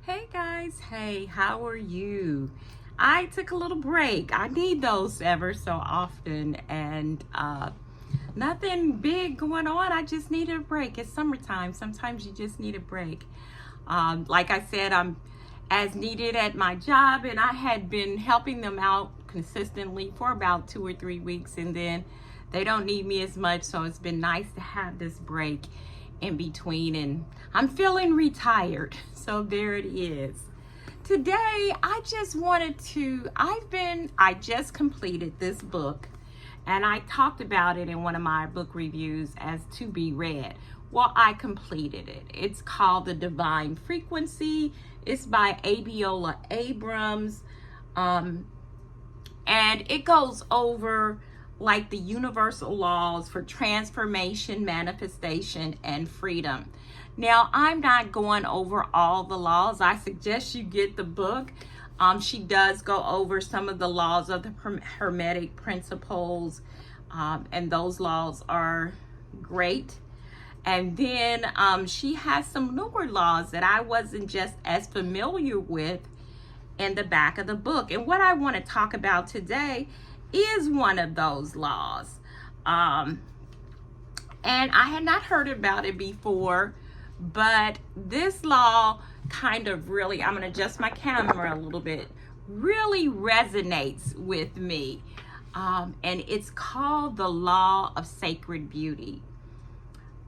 Hey guys, hey, how are you? I took a little break. I need those ever so often, and nothing big going on. I just needed a break. It's summertime. Sometimes you just need a break. Like I said, I'm as needed at my job, and I had been helping them out consistently for about 2 or 3 weeks, and then they don't need me as much, so it's been nice to have this break in between, and I'm feeling retired. So there it is. Today, I just wanted to, I just completed this book, and I talked about it in one of my book reviews as to be read. Well, I completed it. It's called The Divine Frequency. It's by Abiola Abrams. And it goes over like the universal laws for transformation, manifestation, and freedom. Now, I'm not going over all the laws. I suggest you get the book. She does go over some of the laws of the Hermetic principles, and those laws are great. And then she has some newer laws that I wasn't just as familiar with in the back of the book. And what I want to talk about today is one of those laws. And I had not heard about it before, but this law kind of really, I'm going to adjust my camera a little bit, really resonates with me. And it's called the Law of Sacred Beauty.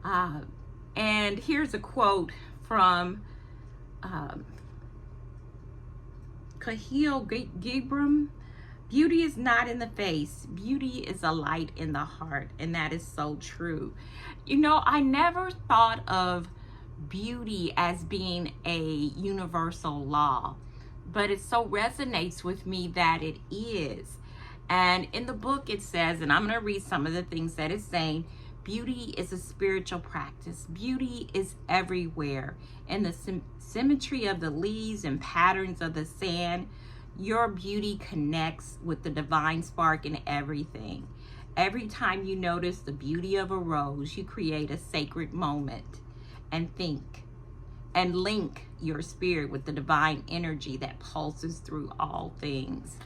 And here's a quote from Kahlil Gibran. Beauty is not in the face. Beauty is a light in the heart. And that is so true. You know, I never thought of beauty as being a universal law, but it so resonates with me that it is. And in the book it says, and I'm going to read some of the things that it's saying, beauty is a spiritual practice. Beauty is everywhere. In the symmetry of the leaves and patterns of the sand, your beauty connects with the divine spark in everything. Every time you notice the beauty of a rose, you create a sacred moment and think and link your spirit with the divine energy that pulses through all things.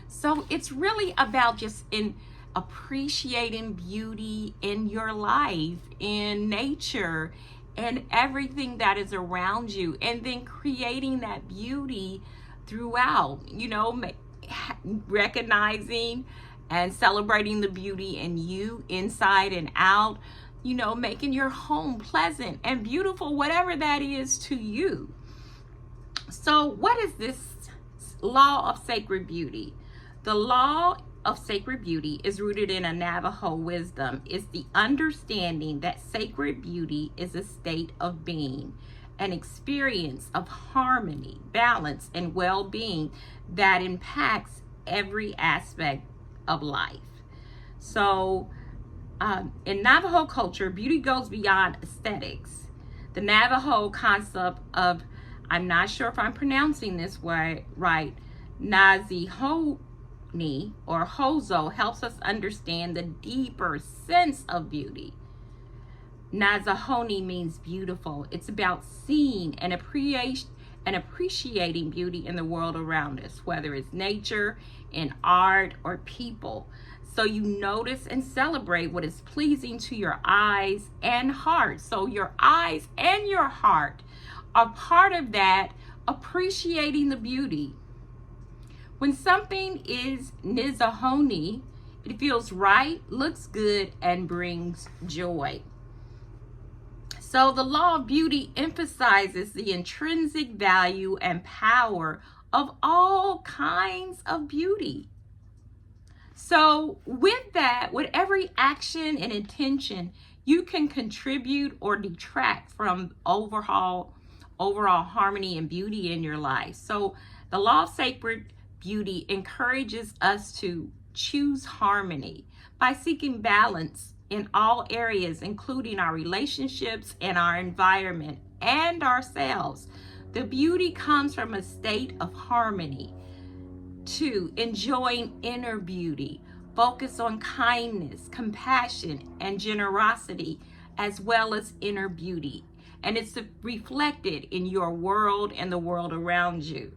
So it's really about just in appreciating beauty in your life, in nature, and everything that is around you, and then creating that beauty throughout, you know, recognizing and celebrating the beauty in you, inside and out, you know, making your home pleasant and beautiful, whatever that is to you. So what is this law of sacred beauty? The law of sacred beauty is rooted in a Navajo wisdom. It's the understanding that sacred beauty is a state of being, an experience of harmony, balance, and well-being that impacts every aspect of life. So in Navajo culture, beauty goes beyond aesthetics. The Navajo concept of, I'm not sure if I'm pronouncing this right, Nazihoni or Hozo helps us understand the deeper sense of beauty. Nazahoni means beautiful. It's about seeing and appreciating beauty in the world around us, whether it's nature, in art, or people. So you notice and celebrate what is pleasing to your eyes and heart. So your eyes and your heart are part of that, appreciating the beauty. When something is Nizahoni, it feels right, looks good, and brings joy. So the law of beauty emphasizes the intrinsic value and power of all kinds of beauty. So with that, with every action and intention, you can contribute or detract from overall harmony and beauty in your life. So the law of sacred beauty encourages us to choose harmony by seeking balance in all areas, including our relationships and our environment and ourselves. The beauty comes from a state of harmony. 2, enjoying inner beauty. Focus on kindness, compassion, and generosity, as well as inner beauty. and it's reflected in your world and the world around you.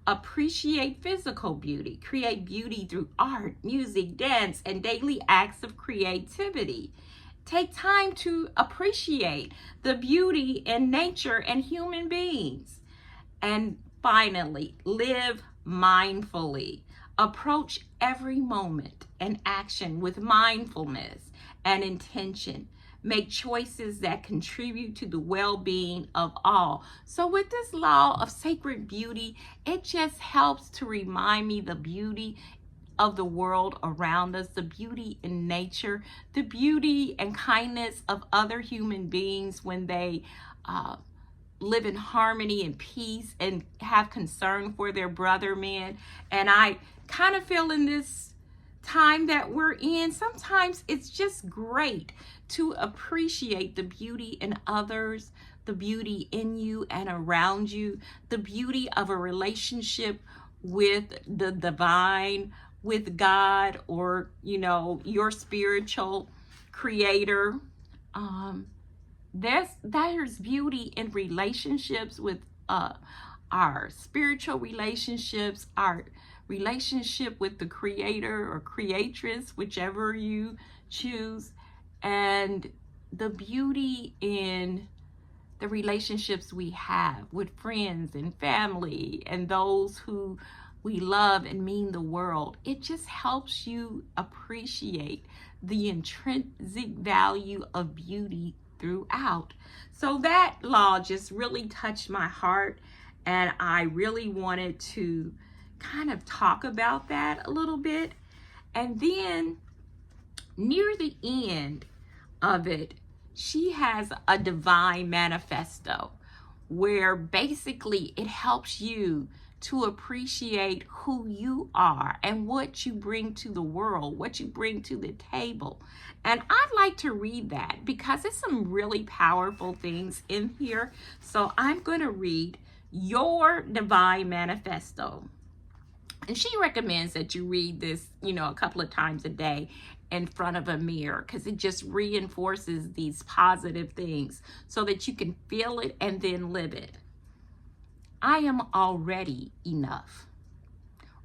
Appreciate physical beauty. Create beauty through art, music, dance, and daily acts of creativity. Take time to appreciate the beauty in nature and human beings. And finally, live mindfully. Approach every moment and action with mindfulness and intention. Make choices that contribute to the well-being of all. So with this law of sacred beauty, it just helps to remind me the beauty of the world around us, the beauty in nature, the beauty and kindness of other human beings when they live in harmony and peace and have concern for their brother men. And I kind of feel in this time that we're in, sometimes it's just great to appreciate the beauty in others, the beauty in you and around you, the beauty of a relationship with the divine, with God, or, you know, your spiritual creator. There's beauty in relationships with our spiritual relationships, our relationship with the creator or creatress, whichever you choose, and the beauty in the relationships we have with friends and family and those who we love and mean the world. It just helps you appreciate the intrinsic value of beauty throughout. So that law just really touched my heart, and I really wanted to kind of talk about that a little bit. And then near the end of it, she has a divine manifesto where basically it helps you to appreciate who you are and what you bring to the world, what you bring to the table. And I'd like to read that because there's some really powerful things in here. So I'm going to read your divine manifesto. And she recommends that you read this, you know, a couple of times a day in front of a mirror, because it just reinforces these positive things so that you can feel it and then live it. I am already enough.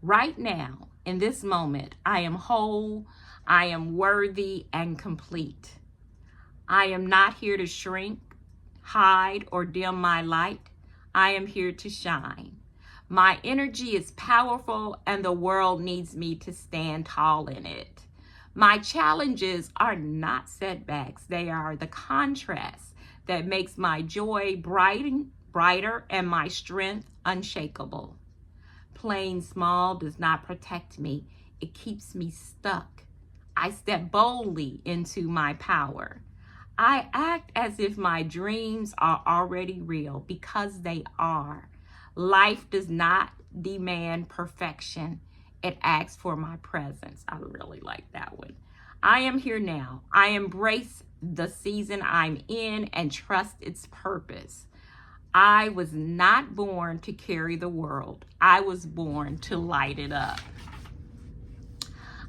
Right now, in this moment, I am whole, I am worthy and complete. I am not here to shrink, hide, or dim my light. I am here to shine. My energy is powerful and the world needs me to stand tall in it. My challenges are not setbacks. They are the contrast that makes my joy brighter and my strength unshakable. Playing small does not protect me. It keeps me stuck. I step boldly into my power. I act as if my dreams are already real because they are. Life does not demand perfection. It asks for my presence. I really like that one. I am here now. I embrace the season I'm in and trust its purpose. I was not born to carry the world. I was born to light it up.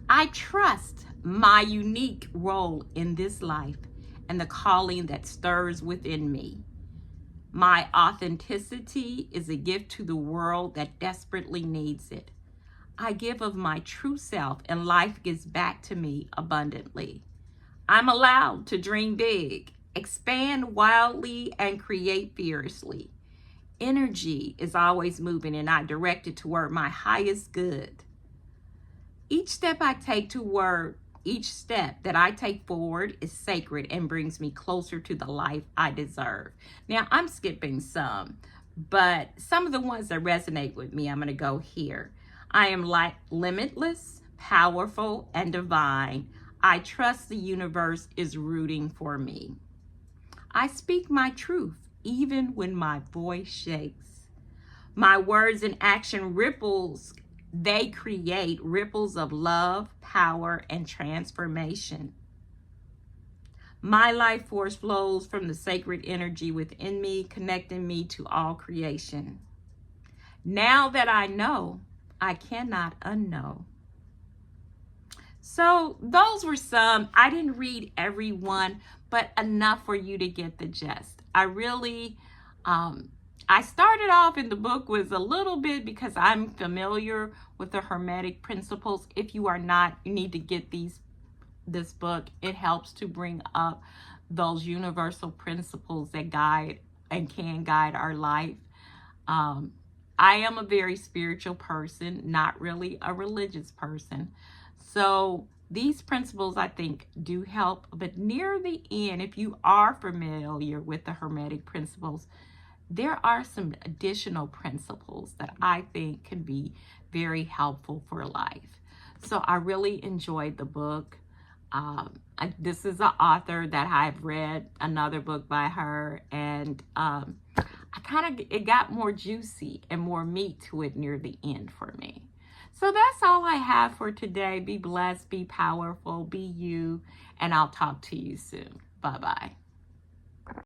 I trust my unique role in this life and the calling that stirs within me. My authenticity is a gift to the world that desperately needs it. I give of my true self and life gives back to me abundantly. I'm allowed to dream big, expand wildly, and create fiercely. Energy is always moving and I direct it toward my highest good. Each step that I take forward is sacred and brings me closer to the life I deserve. Now, I'm skipping some, but some of the ones that resonate with me, I'm going to go here. I am limitless, powerful, and divine. I trust the universe is rooting for me. I speak my truth, even when my voice shakes. My words and action ripples, they create ripples of love, power, and transformation. My life force flows from the sacred energy within me, connecting me to all creation. Now that I know, I cannot unknow. So those were some. I didn't read every one, but enough for you to get the gist. I really, I started off in the book was a little bit because I'm familiar with the Hermetic principles. If you are not, you need to get this book. It helps to bring up those universal principles that guide and can guide our life. I am a very spiritual person, not really a religious person. So these principles, I think, do help. But near the end, if you are familiar with the Hermetic principles, there are some additional principles that I think can be very helpful for life. So I really enjoyed the book. This is an author that I've read another book by her, and it got more juicy and more meat to it near the end for me. So that's all I have for today. Be blessed, be powerful, be you, and I'll talk to you soon. Bye-bye.